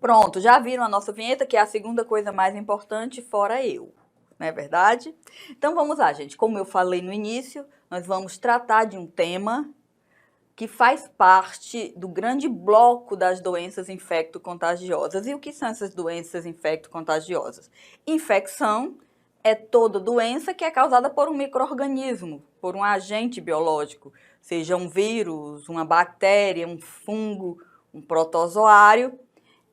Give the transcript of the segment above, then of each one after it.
Pronto, já viram a nossa vinheta, que é a segunda coisa mais importante, fora eu, não é verdade? Então vamos lá, gente. Como eu falei no início, nós vamos tratar de um tema que faz parte do grande bloco das doenças infecto-contagiosas. E o que são essas doenças infecto-contagiosas? Infecção é toda doença que é causada por um micro-organismo, por um agente biológico, seja um vírus, uma bactéria, um fungo, um protozoário.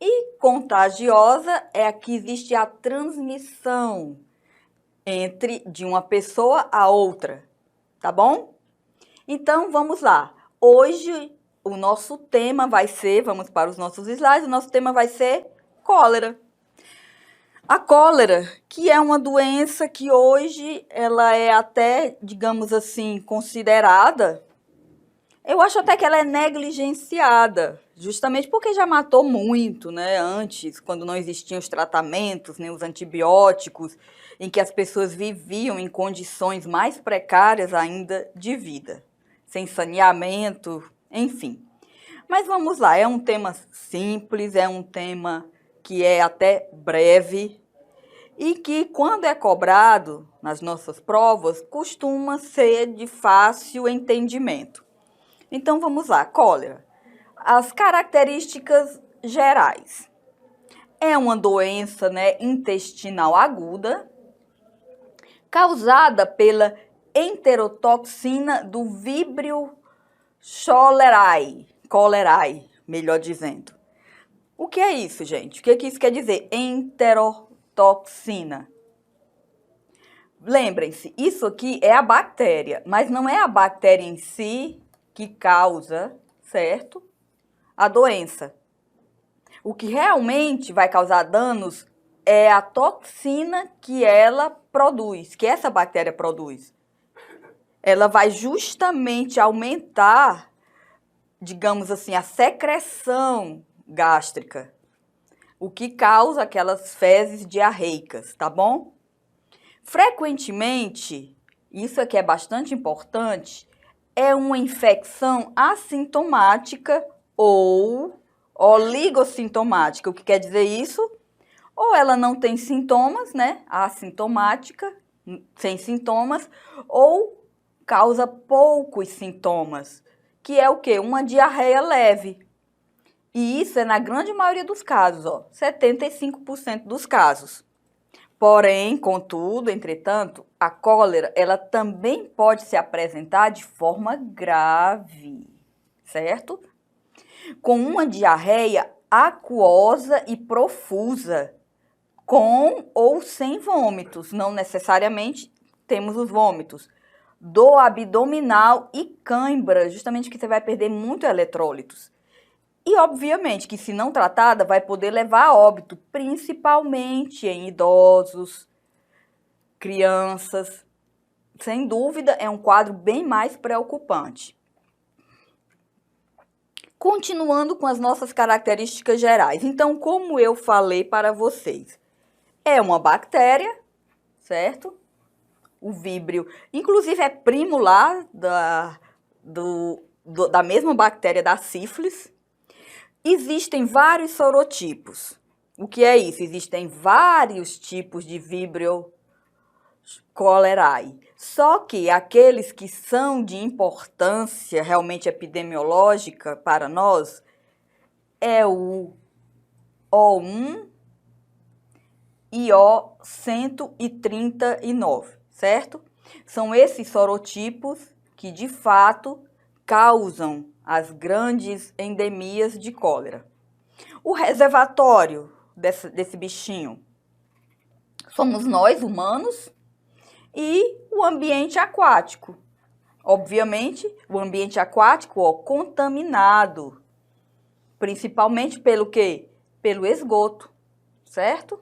E contagiosa é a que existe a transmissão de uma pessoa a outra, tá bom? Então, vamos lá. Hoje, o nosso tema vai ser, vamos para os nossos slides, o nosso tema vai ser cólera. A cólera, que é uma doença que hoje ela é até, digamos assim, considerada, eu acho até que ela é negligenciada, justamente porque já matou muito, né? Antes, quando não existiam os tratamentos, nem os antibióticos, em que as pessoas viviam em condições mais precárias ainda de vida, sem saneamento, enfim. Mas vamos lá, é um tema simples, é um tema que é até breve e que, quando é cobrado nas nossas provas, costuma ser de fácil entendimento. Então, vamos lá, cólera. As características gerais. É uma doença, né, intestinal aguda, causada pela enterotoxina do Vibrio cholerae, melhor dizendo. O que é isso, gente? O que isso quer dizer? Enterotoxina. Lembrem-se, isso aqui é a bactéria, mas não é a bactéria em si que causa, certo? A doença. O que realmente vai causar danos é a toxina que ela produz, que essa bactéria produz. Ela vai justamente aumentar, digamos assim, a secreção gástrica, o que causa aquelas fezes diarreicas, tá bom? Frequentemente, isso aqui é bastante importante, é uma infecção assintomática ou oligossintomática. O que quer dizer isso? Ou ela não tem sintomas, né? Assintomática, sem sintomas, ou causa poucos sintomas, que é o quê? Uma diarreia leve. E isso é na grande maioria dos casos, ó, 75% dos casos. Porém, contudo, entretanto, a cólera, ela também pode se apresentar de forma grave, certo? Com uma diarreia aquosa e profusa, com ou sem vômitos, não necessariamente temos os vômitos, dor abdominal e cãibra, justamente que você vai perder muito eletrólitos. E, obviamente, que se não tratada, vai poder levar a óbito, principalmente em idosos, crianças. Sem dúvida, é um quadro bem mais preocupante. Continuando com as nossas características gerais. Então, como eu falei para vocês, é uma bactéria, certo? O víbrio, inclusive, é primo lá da mesma bactéria da sífilis. Existem vários sorotipos. O que é isso? Existem vários tipos de Vibrio cholerae. Só que aqueles que são de importância realmente epidemiológica para nós é o O1 e O139, certo? São esses sorotipos que, de fato, causam as grandes endemias de cólera. O reservatório desse bichinho somos nós, humanos, e o ambiente aquático. Obviamente, o ambiente aquático, ó, contaminado, principalmente pelo quê? Pelo esgoto, certo?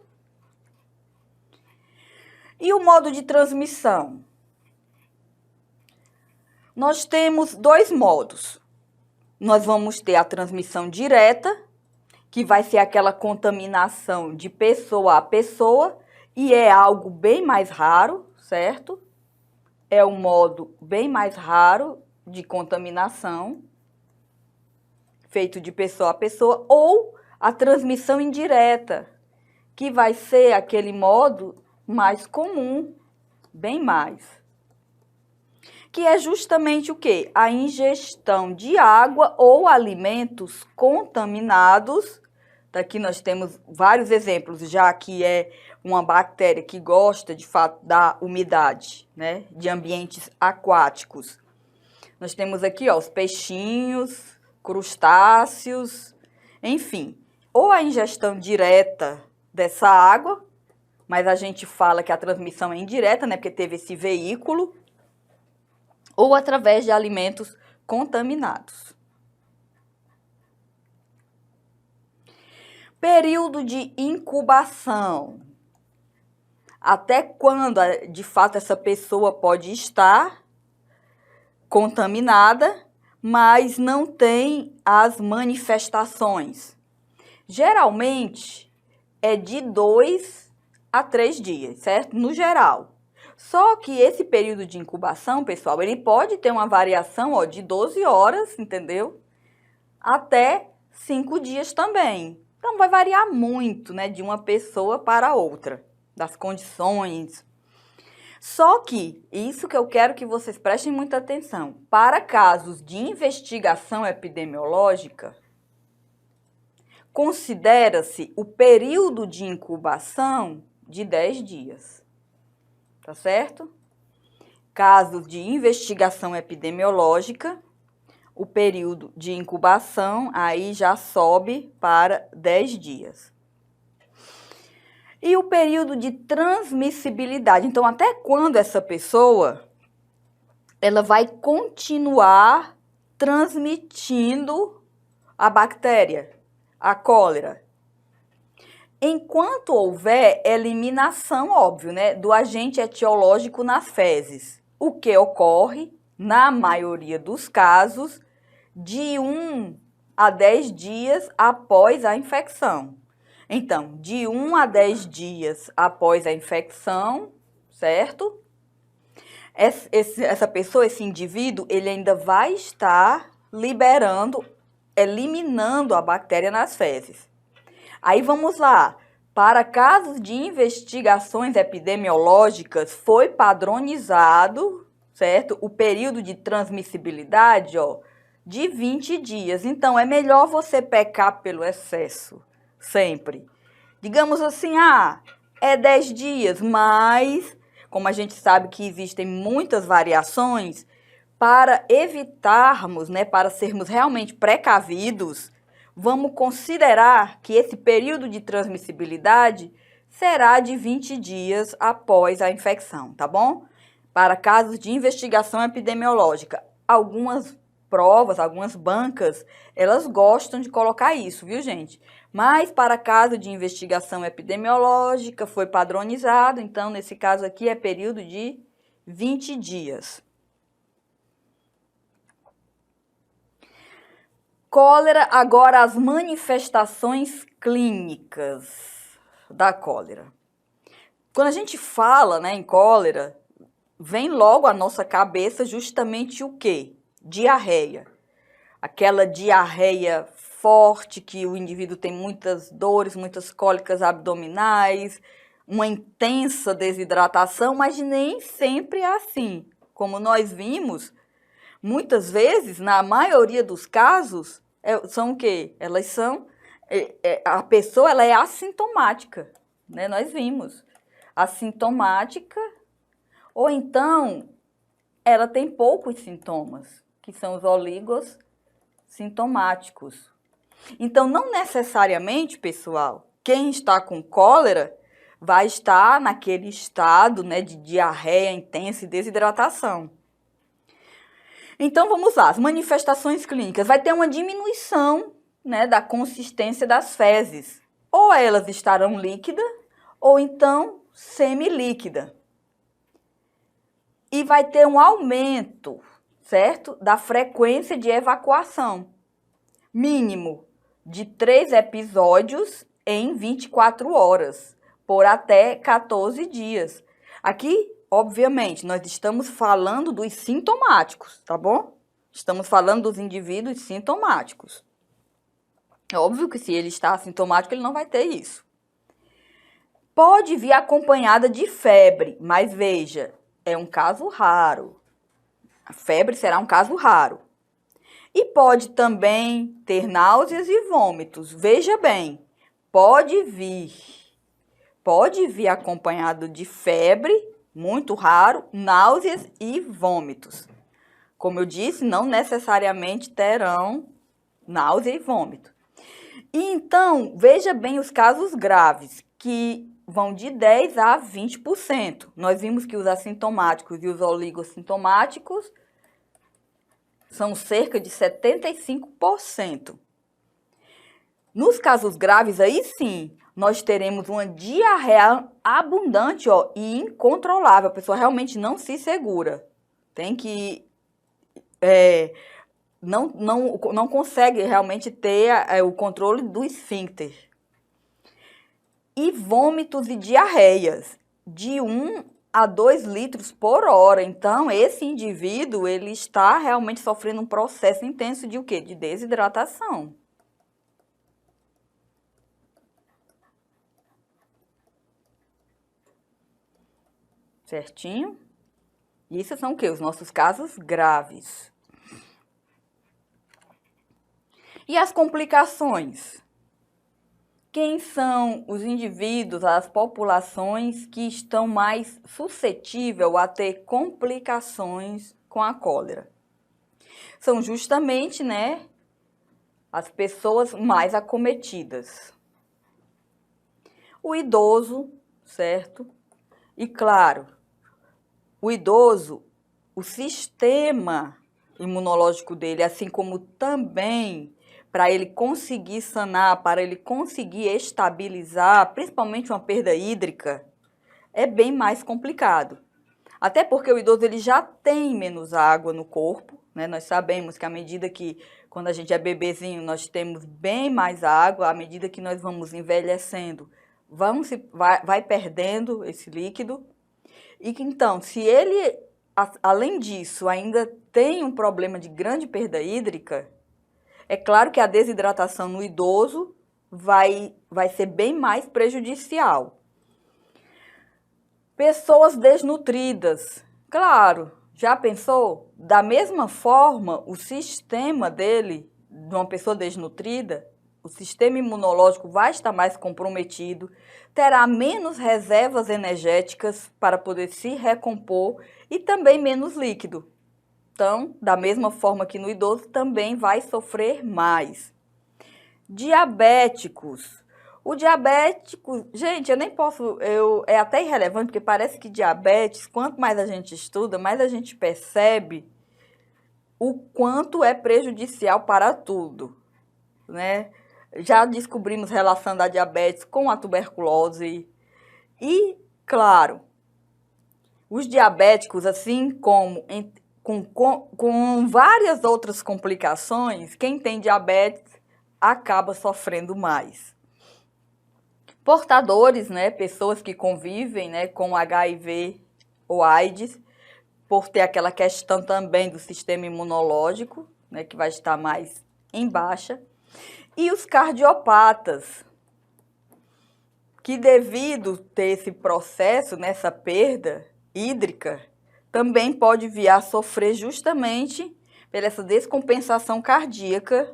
E o modo de transmissão? Nós temos dois modos. Nós vamos ter a transmissão direta, que vai ser aquela contaminação de pessoa a pessoa, e é algo bem mais raro, certo? É um modo bem mais raro de contaminação, feito de pessoa a pessoa, ou a transmissão indireta, que vai ser aquele modo mais comum, bem mais. Que é justamente o quê? A ingestão de água ou alimentos contaminados. Daqui nós temos vários exemplos, já que é uma bactéria que gosta, de fato, da umidade, né, de ambientes aquáticos. Nós temos aqui, ó, os peixinhos, crustáceos, enfim. Ou a ingestão direta dessa água, mas a gente fala que a transmissão é indireta, né, porque teve esse veículo, ou através de alimentos contaminados. Período de incubação. Até quando, de fato, essa pessoa pode estar contaminada, mas não tem as manifestações. Geralmente, é de 2 a 3 dias, certo? No geral. Só que esse período de incubação, pessoal, ele pode ter uma variação, ó, de 12 horas, entendeu? Até 5 dias também. Então, vai variar muito, né, de uma pessoa para outra, das condições. Só que, isso que eu quero que vocês prestem muita atenção, para casos de investigação epidemiológica, considera-se o período de incubação de 10 dias, tá certo? Casos de investigação epidemiológica, o período de incubação aí já sobe para 10 dias. E o período de transmissibilidade, então até quando essa pessoa ela vai continuar transmitindo a bactéria, a cólera? Enquanto houver eliminação, óbvio, né, do agente etiológico nas fezes, o que ocorre, na maioria dos casos, de 1 a 10 dias após a infecção. Então, de 1 a 10 dias após a infecção, certo? Essa pessoa, esse indivíduo, ele ainda vai estar eliminando a bactéria nas fezes. Aí vamos lá. Para casos de investigações epidemiológicas, foi padronizado, certo? O período de transmissibilidade, ó, de 20 dias. Então, é melhor você pecar pelo excesso, sempre. Digamos assim, é 10 dias, mas, como a gente sabe que existem muitas variações, para evitarmos, né, para sermos realmente precavidos, vamos considerar que esse período de transmissibilidade será de 20 dias após a infecção, tá bom? Para casos de investigação epidemiológica, algumas provas, algumas bancas, elas gostam de colocar isso, viu, gente? Mas para caso de investigação epidemiológica foi padronizado, então nesse caso aqui é período de 20 dias. Cólera, agora as manifestações clínicas da cólera. Quando a gente fala, né, em cólera, vem logo à nossa cabeça justamente o quê? Diarreia. Aquela diarreia forte que o indivíduo tem muitas dores, muitas cólicas abdominais, uma intensa desidratação, mas nem sempre é assim. Como nós vimos, muitas vezes, na maioria dos casos, são o quê? Elas são... a pessoa ela é assintomática, né? Nós vimos. Assintomática, ou então ela tem poucos sintomas, que são os oligossintomáticos. Então, não necessariamente, pessoal, quem está com cólera vai estar naquele estado, né, de diarreia intensa e desidratação. Então, vamos lá, as manifestações clínicas. Vai ter uma diminuição, né, da consistência das fezes. Ou elas estarão líquidas, ou então semilíquida. E vai ter um aumento, certo, da frequência de evacuação. Mínimo de 3 episódios em 24 horas, por até 14 dias. Aqui, obviamente, nós estamos falando dos sintomáticos, tá bom? Estamos falando dos indivíduos sintomáticos. É óbvio que se ele está assintomático, ele não vai ter isso. Pode vir acompanhada de febre, mas veja, é um caso raro. A febre será um caso raro. E pode também ter náuseas e vômitos. Veja bem, pode vir acompanhado de febre, muito raro, náuseas e vômitos. Como eu disse, não necessariamente terão náusea e vômito. E então, veja bem os casos graves, que vão de 10% a 20%. Nós vimos que os assintomáticos e os oligossintomáticos são cerca de 75%. Nos casos graves, aí sim, nós teremos uma diarreia abundante e incontrolável. A pessoa realmente não se segura. Tem que... não consegue realmente ter o controle do esfíncter. E vômitos e diarreias de 1 a 2 litros por hora. Então, esse indivíduo, ele está realmente sofrendo um processo intenso de o quê? De desidratação. Certinho? Isso são o quê? Os nossos casos graves. E as complicações? Quem são os indivíduos, as populações que estão mais suscetíveis a ter complicações com a cólera? São justamente, né, as pessoas mais acometidas. O idoso, certo? E claro, o idoso, o sistema imunológico dele, assim como também para ele conseguir sanar, para ele conseguir estabilizar, principalmente uma perda hídrica, é bem mais complicado. Até porque o idoso ele já tem menos água no corpo, né? Nós sabemos que à medida que, quando a gente é bebezinho, nós temos bem mais água, à medida que nós vamos envelhecendo, vai perdendo esse líquido. E que então, se ele, além disso, ainda tem um problema de grande perda hídrica, é claro que a desidratação no idoso vai ser bem mais prejudicial. Pessoas desnutridas. Claro, já pensou? Da mesma forma, o sistema dele, de uma pessoa desnutrida, o sistema imunológico vai estar mais comprometido, terá menos reservas energéticas para poder se recompor e também menos líquido. Então, da mesma forma que no idoso, também vai sofrer mais. Diabéticos. O diabético, gente, eu nem posso, é até irrelevante, porque parece que diabetes, quanto mais a gente estuda, mais a gente percebe o quanto é prejudicial para tudo, né? Já descobrimos relação da diabetes com a tuberculose e, claro, os diabéticos, assim como com várias outras complicações, quem tem diabetes acaba sofrendo mais. Portadores, né, pessoas que convivem, né, com HIV ou AIDS, por ter aquela questão também do sistema imunológico, né, que vai estar mais em baixa. E os cardiopatas, que devido ter esse processo, nessa perda hídrica, também pode vir a sofrer justamente por essa descompensação cardíaca,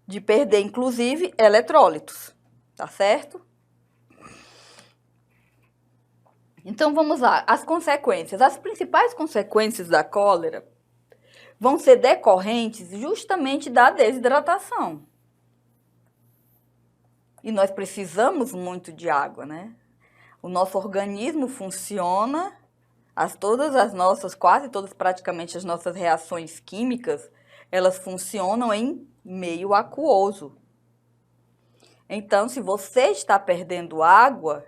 de perder, inclusive, eletrólitos, tá certo? Então, vamos lá, as consequências. As principais consequências da cólera vão ser decorrentes justamente da desidratação. E nós precisamos muito de água, né? O nosso organismo funciona, quase todas praticamente as nossas reações químicas, elas funcionam em meio aquoso. Então, se você está perdendo água,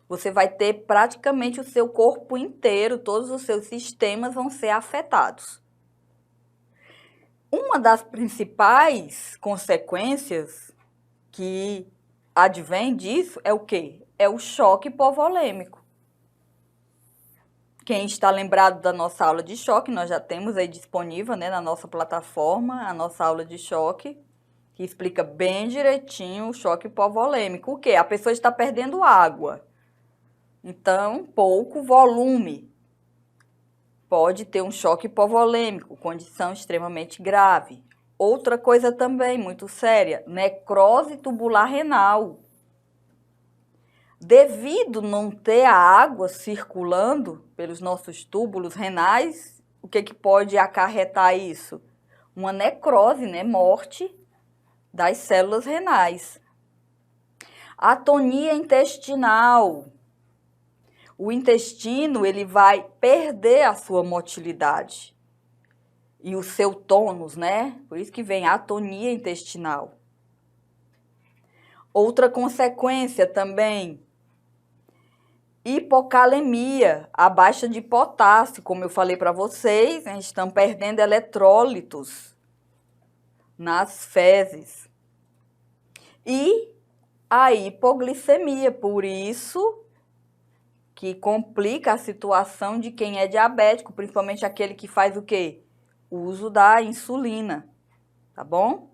você vai ter praticamente o seu corpo inteiro, todos os seus sistemas vão ser afetados. Uma das principais consequências que advém disso é o quê? É o choque hipovolêmico. Quem está lembrado da nossa aula de choque, nós já temos aí disponível, né, na nossa plataforma, a nossa aula de choque. que explica bem direitinho o choque hipovolêmico. O quê? A pessoa está perdendo água. Então, pouco volume. Pode ter um choque hipovolêmico, condição extremamente grave. Outra coisa também muito séria, necrose tubular renal. Devido não ter a água circulando pelos nossos túbulos renais, o que pode acarretar isso? Uma necrose, né? Morte das células renais. Atonia intestinal. O intestino ele vai perder a sua motilidade e o seu tônus, né? Por isso que vem a atonia intestinal. Outra consequência também, hipocalemia, a baixa de potássio, como eu falei para vocês, né? Estão perdendo eletrólitos nas fezes. E a hipoglicemia, por isso que complica a situação de quem é diabético, principalmente aquele que faz o quê? O uso da insulina, tá bom?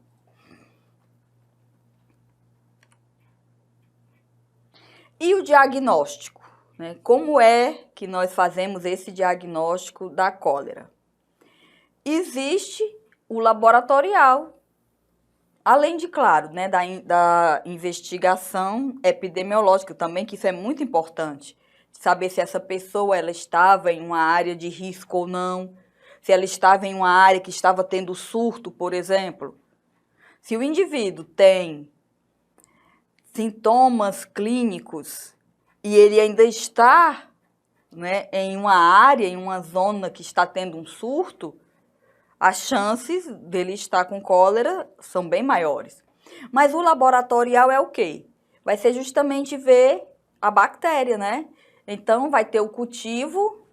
E o diagnóstico, né? Como é que nós fazemos esse diagnóstico da cólera? Existe o laboratorial, além de, claro, né, da investigação epidemiológica também, que isso é muito importante. Saber se essa pessoa ela estava em uma área de risco ou não, se ela estava em uma área que estava tendo surto, por exemplo. Se o indivíduo tem sintomas clínicos e ele ainda está, né, em uma área, em uma zona que está tendo um surto, as chances dele estar com cólera são bem maiores. Mas o laboratorial é o quê? Vai ser justamente ver a bactéria, né? Então, vai ter o cultivo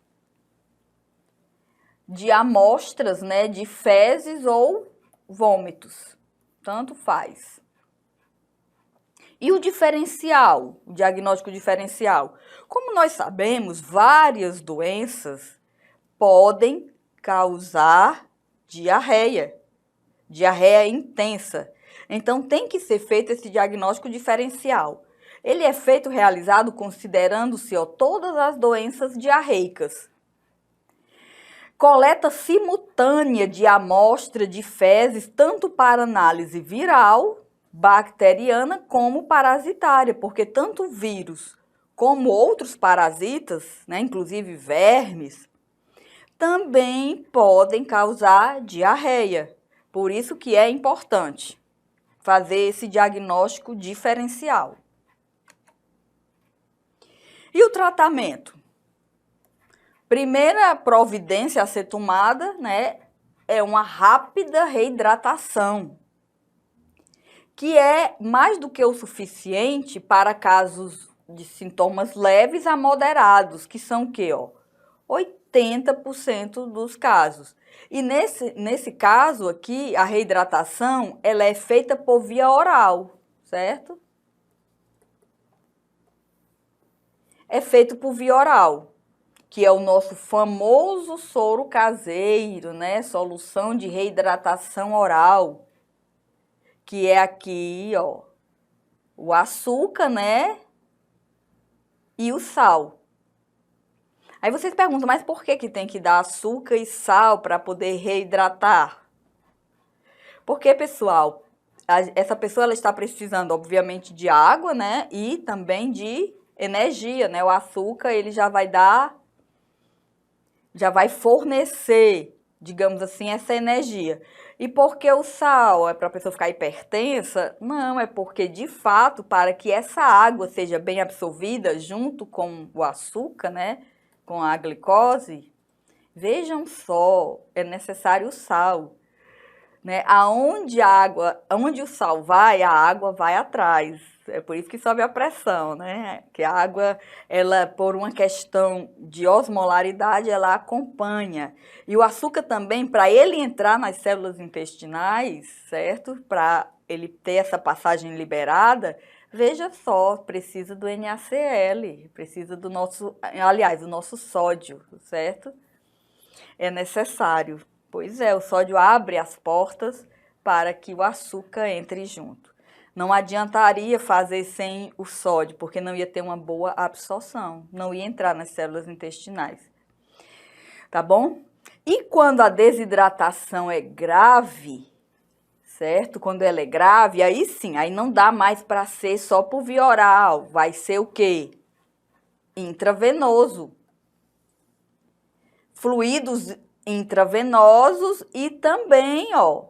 de amostras, né, de fezes ou vômitos. Tanto faz. E o diferencial, o diagnóstico diferencial? Como nós sabemos, várias doenças podem causar diarreia intensa. Então, tem que ser feito esse diagnóstico diferencial. Ele é realizado considerando-se todas as doenças diarreicas. Coleta simultânea de amostra de fezes, tanto para análise viral, bacteriana, como parasitária, porque tanto o vírus como outros parasitas, né, inclusive vermes, também podem causar diarreia. Por isso que é importante fazer esse diagnóstico diferencial. E o tratamento? Primeira providência a ser tomada, né, é uma rápida reidratação, que é mais do que o suficiente para casos de sintomas leves a moderados, que são o quê? 80% dos casos. E nesse caso aqui, a reidratação, ela é feita por via oral, certo? É feito por via oral, que é o nosso famoso soro caseiro, né? Solução de reidratação oral, que é aqui, o açúcar, né? E o sal. Aí vocês perguntam, mas por que tem que dar açúcar e sal para poder reidratar? Porque, pessoal, essa pessoa ela está precisando, obviamente, de água, né? E também de energia, né? O açúcar, ele já vai fornecer, digamos assim, essa energia. E por que o sal? É para a pessoa ficar hipertensa? Não, é porque, de fato, para que essa água seja bem absorvida junto com o açúcar, né? Com a glicose, vejam só, é necessário o sal. Né? Onde o sal vai, a água vai atrás. É por isso que sobe a pressão, né? Que a água, ela, por uma questão de osmolaridade, ela acompanha. E o açúcar também, para ele entrar nas células intestinais, certo? Para ele ter essa passagem liberada, veja só, precisa do NaCl, precisa do nosso sódio, certo? É necessário. Pois é, o sódio abre as portas para que o açúcar entre junto. Não adiantaria fazer sem o sódio, porque não ia ter uma boa absorção, não ia entrar nas células intestinais. Tá bom? E quando a desidratação é grave, certo? Quando ela é grave, aí sim, aí não dá mais para ser só por via oral, vai ser o quê? Intravenoso. Fluidos intravenosos e também, ó,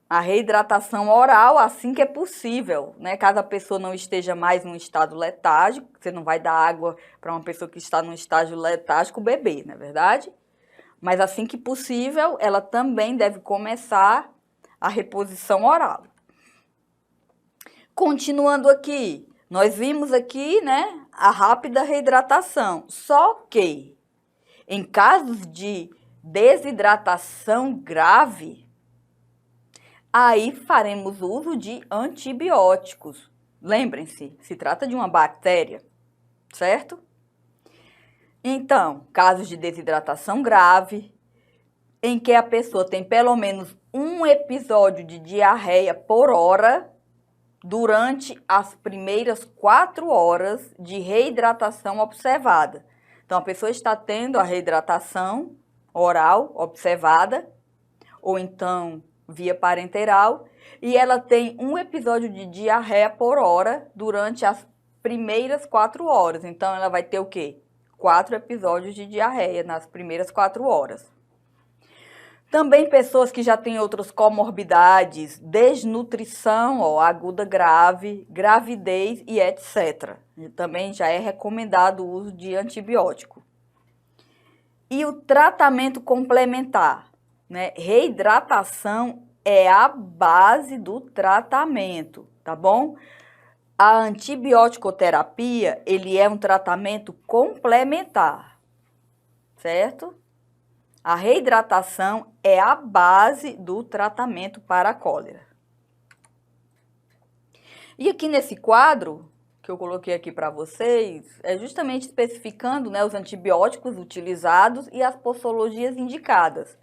a reidratação oral assim que é possível, né? Caso a pessoa não esteja mais num estado letárgico, você não vai dar água para uma pessoa que está num estágio letárgico beber, não é verdade? Mas assim que possível, ela também deve começar a reposição oral. Continuando aqui, nós vimos aqui, né, a rápida reidratação, só que em casos de desidratação grave, aí faremos uso de antibióticos. Lembrem-se, se trata de uma bactéria, certo? Então, casos de desidratação grave, em que a pessoa tem pelo menos um episódio de diarreia por hora durante as primeiras 4 horas de reidratação observada. Então, a pessoa está tendo a reidratação oral observada, ou então via parenteral, e ela tem um episódio de diarreia por hora durante as primeiras 4 horas. Então, ela vai ter o quê? 4 episódios de diarreia nas primeiras 4 horas. Também pessoas que já têm outras comorbidades, desnutrição aguda grave, gravidez e etc. Também já é recomendado o uso de antibiótico. E o tratamento complementar, né? Reidratação é a base do tratamento, tá bom? A antibiótico-terapia, ele é um tratamento complementar, certo? A reidratação é a base do tratamento para a cólera. E aqui nesse quadro, que eu coloquei aqui para vocês, é justamente especificando, né, os antibióticos utilizados e as posologias indicadas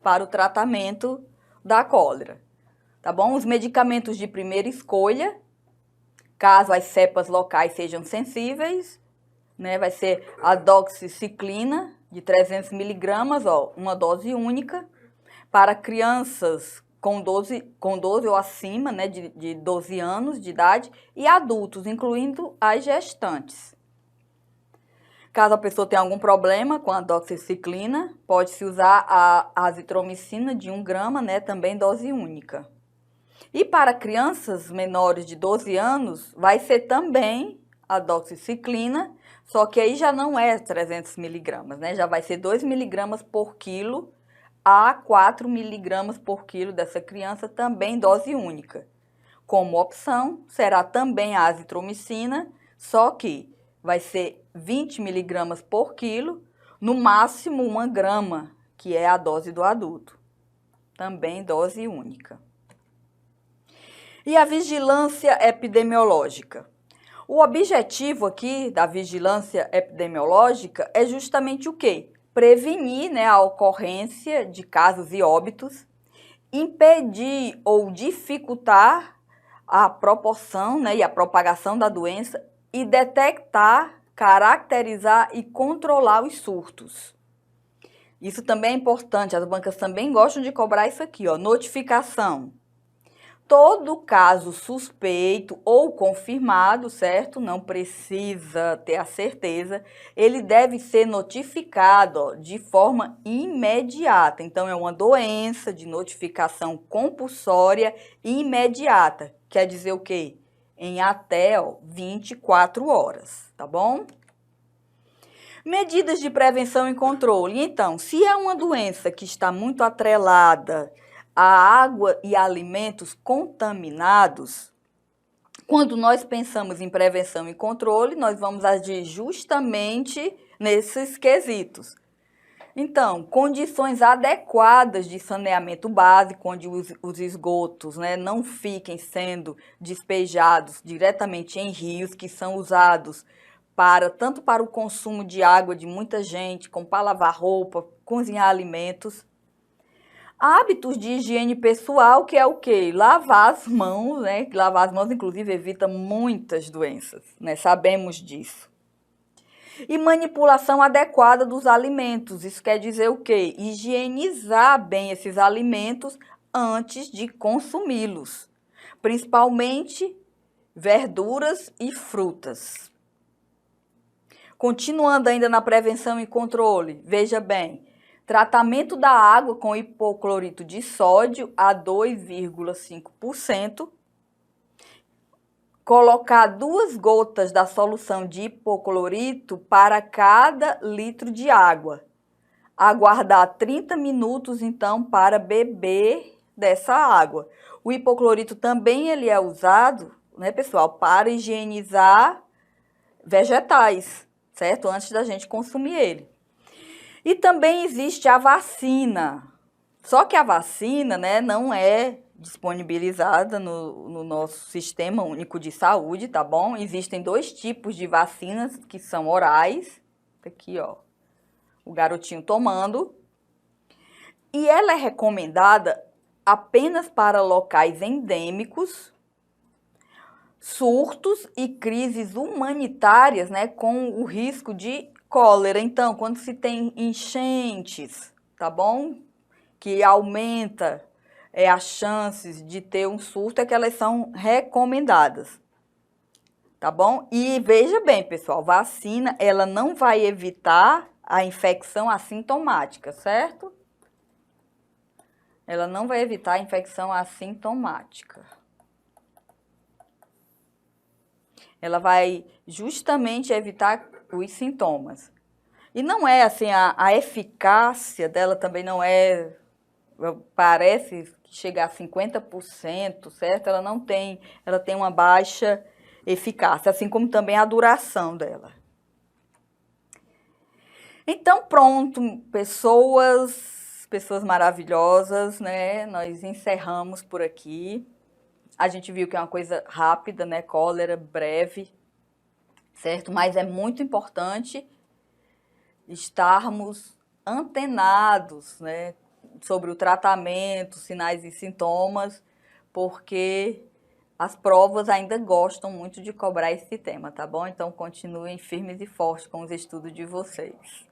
para o tratamento da cólera. Tá bom? Os medicamentos de primeira escolha, caso as cepas locais sejam sensíveis, né, vai ser a doxiciclina, de 300 miligramas, uma dose única, para crianças com 12 ou acima, né, de 12 anos de idade, e adultos, incluindo as gestantes. Caso a pessoa tenha algum problema com a doxiciclina, pode-se usar a azitromicina de 1 grama, né, também dose única. E para crianças menores de 12 anos, vai ser também a doxiciclina, só que aí já não é 300 miligramas, né? Já vai ser 2 miligramas por quilo a 4 miligramas por quilo dessa criança, também dose única. Como opção, será também a azitromicina, só que vai ser 20 miligramas por quilo, no máximo 1 grama, que é a dose do adulto. Também dose única. E a vigilância epidemiológica. O objetivo aqui da vigilância epidemiológica é justamente o quê? Prevenir, né, a ocorrência de casos e óbitos, impedir ou dificultar a proporção, né, e a propagação da doença e detectar, caracterizar e controlar os surtos. Isso também é importante, as bancas também gostam de cobrar isso aqui, notificação. Todo caso suspeito ou confirmado, certo? Não precisa ter a certeza, ele deve ser notificado de forma imediata. Então, é uma doença de notificação compulsória e imediata. Quer dizer o quê? Em até 24 horas, tá bom? Medidas de prevenção e controle. Então, se é uma doença que está muito atrelada a água e alimentos contaminados, quando nós pensamos em prevenção e controle, nós vamos agir justamente nesses quesitos. Então, condições adequadas de saneamento básico, onde os esgotos, né, não fiquem sendo despejados diretamente em rios que são usados tanto para o consumo de água de muita gente, como para lavar roupa, cozinhar alimentos. Hábitos de higiene pessoal, que é o quê? Lavar as mãos, né? Lavar as mãos, inclusive, evita muitas doenças, né? Sabemos disso. E manipulação adequada dos alimentos. Isso quer dizer o quê? Higienizar bem esses alimentos antes de consumi-los. Principalmente verduras e frutas. Continuando ainda na prevenção e controle, veja bem, tratamento da água com hipoclorito de sódio a 2,5%, colocar 2 gotas da solução de hipoclorito para cada litro de água. Aguardar 30 minutos, então, para beber dessa água. O hipoclorito também ele é usado, né, pessoal, para higienizar vegetais, certo? Antes da gente consumir ele. E também existe a vacina. Só que a vacina, né, não é disponibilizada no nosso Sistema Único de Saúde, tá bom? Existem 2 tipos de vacinas que são orais. Aqui, ó, o garotinho tomando. E ela é recomendada apenas para locais endêmicos, surtos e crises humanitárias, né, com o risco de cólera. Então, quando se tem enchentes, tá bom? Que aumenta as chances de ter um surto, é que elas são recomendadas, tá bom? E veja bem, pessoal, vacina, ela não vai evitar a infecção assintomática, certo? Ela não vai evitar a infecção assintomática. Ela vai justamente evitar os sintomas. E não é assim, a eficácia dela também não é, parece chegar a 50%, certo? Ela não tem, ela tem uma baixa eficácia, assim como também a duração dela. Então, pronto, pessoas maravilhosas, né? Nós encerramos por aqui. A gente viu que é uma coisa rápida, né? Cólera, breve, certo? Mas é muito importante estarmos antenados, né, sobre o tratamento, sinais e sintomas, porque as provas ainda gostam muito de cobrar esse tema, tá bom? Então, continuem firmes e fortes com os estudos de vocês.